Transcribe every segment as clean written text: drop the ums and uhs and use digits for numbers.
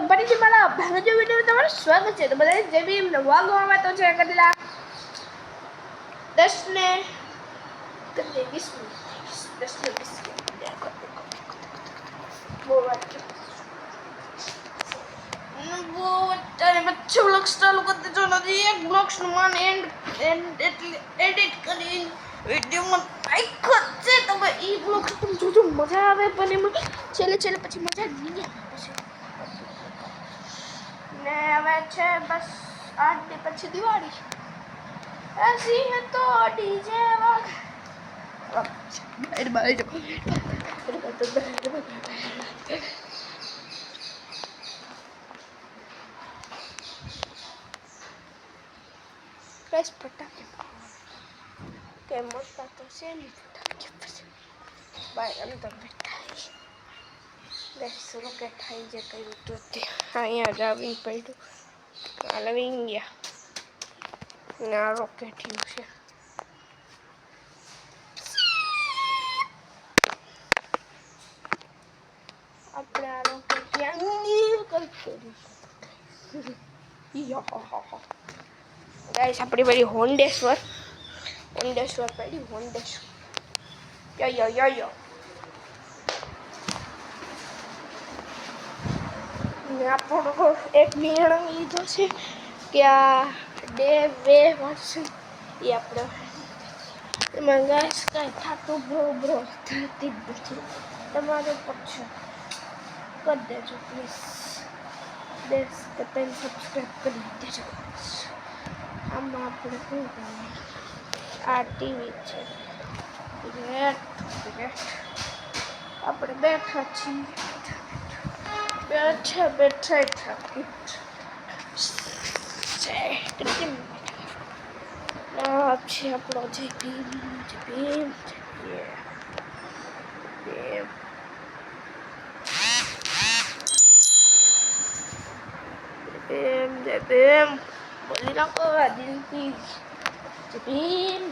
ફરીથી મારા ભાગજો વિડીયો તમારું સ્વાગત છે. તો બધા જે બી વાગવામાં તો છે કેટલા 10 ને 20 મિનિટ 10 ને 20 દેખો બહુ વાત वो अरे बच्चे ब्लॉग चालू करते जो नदी एक ब्लॉग नुमान एंड एडिट કરી વિડિયોમાં લાઈક કરજે તમે ઈ બ્લોગ તમે જોજો મજા આવે પણ એમાં છેલ્લે પછી મજા નહીં આવે પછી ને હવે છે બસ 8 દી પછી દિવાળી ऐसी है तो डीजे वाग Guys, pataque. Que mosta to sempre pataque. Vai, eu não tô vendo. Deixa eu ver que aí já caiu tudo. Aí já vim perto. Ela vinha. Na rocket છે આપણે આ રોકેટ કરી ગાઈસ આપણી બધી હોન્ડેશ્વર પડી હોન્ડેશ્વર યો આપણો એક નિર્ણય લીધો છે કે આ ડે વે વર્ષ એ આપણે એમાં ગાઈસ કાંઈ થતું બ્રો થતી જ નથી તમારે પછી કરી દેજો પ્લીઝ દેશ બધાને સબસ્ક્રાઈબ કરી દેજો આમાં આપણે શું કરવાનું આ ટીવી છે આપણે બેઠા છીએ બેઠા થાકી છે આપણો જે ભીમ બોલી નાખો દિલથી ભીમ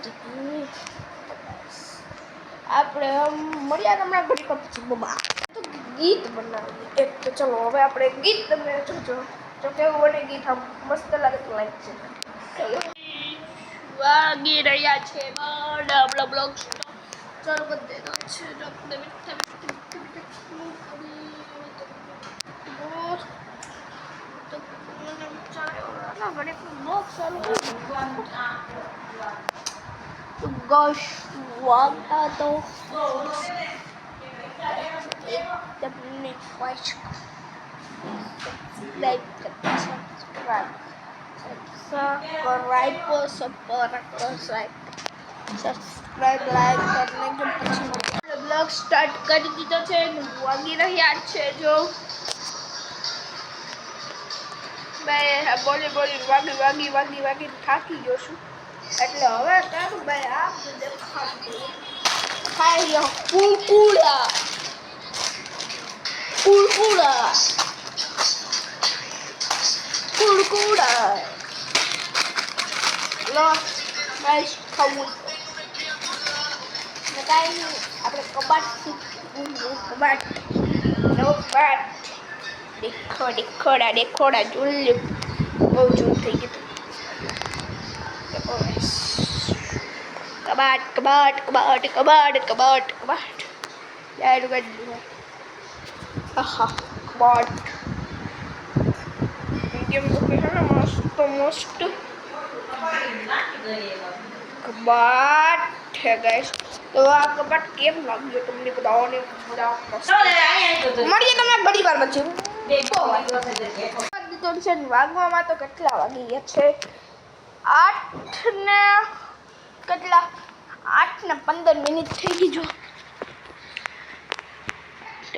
આપણે મળ્યા હમણાં ઘડી પછી બબા તો ગીત બનાવીએ એક તો ચલો હવે આપણે ગીત તમે જોજો જો કેવું બને ગીત આમ મસ્ત લાગે તો લાઈક છે વાગી રહ્યા છે બડા બ્લોગ ચાલુ કરી દેનો છે આપણે મીઠા Gosh, wagta to. एकदम वाइच लाइक सब्सक्राइब लाइक करने के પછી બ્લોગ સ્ટાર્ટ કરી દીધો છે વાગી રહ્યા છે જો મેં બોલી વાગી થાકી ગયો છું એટલે હવે તારું ભાઈ આ ખાઈ કુરકુરા લો ગાઈસ ખાવું ને કાંઈ નહીં આપણે કબાટ દેખોડા જોઈ બહુ જૂન થઈ ગયું કબાટ યાર ગયું આહા કબાટ કેમ તો કે છે મસ્ત કબાટ છે ગાઈસ તો આ કબાટ કેમ લાગ્યો તમને બતાવોને મળીએ તમને બધી વાર પછી વાગવામાં તો કેટલા વાગી ગયા છે 8 ને 15 મિનિટ થઈ ગઈ જો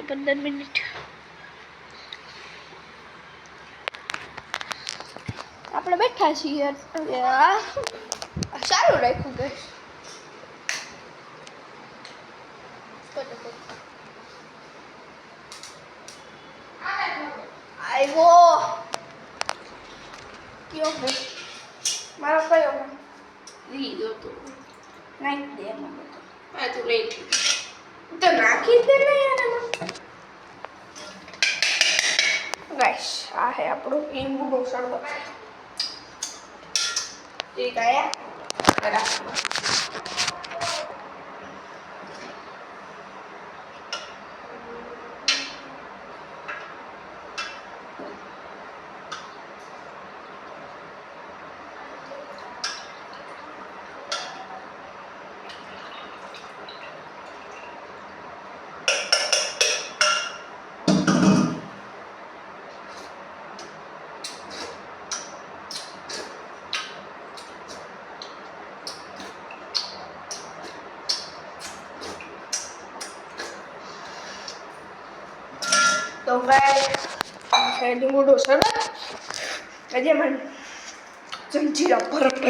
15 મિનિટ આપણે બેઠા છીએ સારું રાખ્યું ગઈ આવ્યો કયો મારો કયો લીધો તો નાખી દે એમાં બધું હા તું લઈ તો નાખી દે ને યાર ગાઈસ આ હે આપણું લીંબુનું શરબત એ ગયા રાખો तो गाय લીંબુનો શરબત આજે મને જંજીરા બરાબર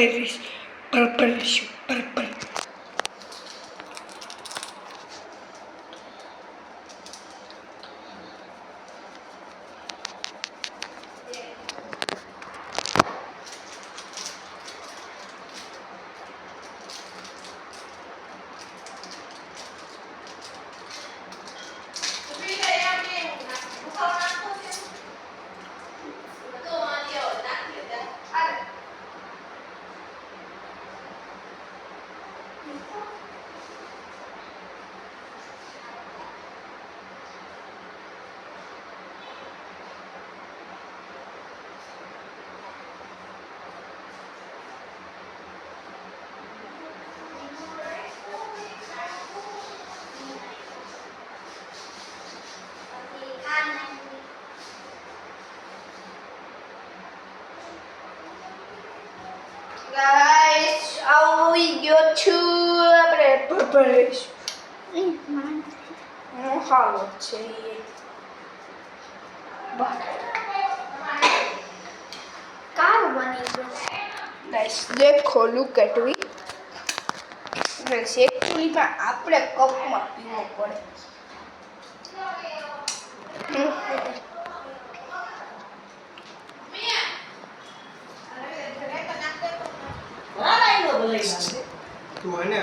ગાઈસ આવી ગયો છું આપણે ભરભરીશ હાલો છે कार बनी गई गाइस देखो look at me guys actually में આપણે કપમાં પીવો પડે તું એને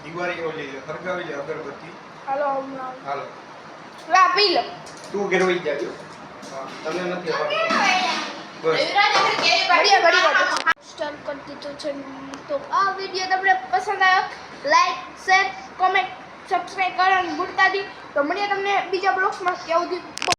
દિવાળી ઓલી હરગાવી લે અગરબત્તી હાલો હાલો લા પી લો તું ઘેર વઈ જાજો હા તમને નથી આવડતું બસ સ્ટાર્ટ કરી દીધું છે તો આ વિડિયો તમને પસંદ આવ્યો લાઈક શેર કોમેન્ટ સબસ્ક્રાઇબ કરવાનું ભૂલતા નહીં તો મળીએ તમને બીજા બ્લોગ્સમાં કેવું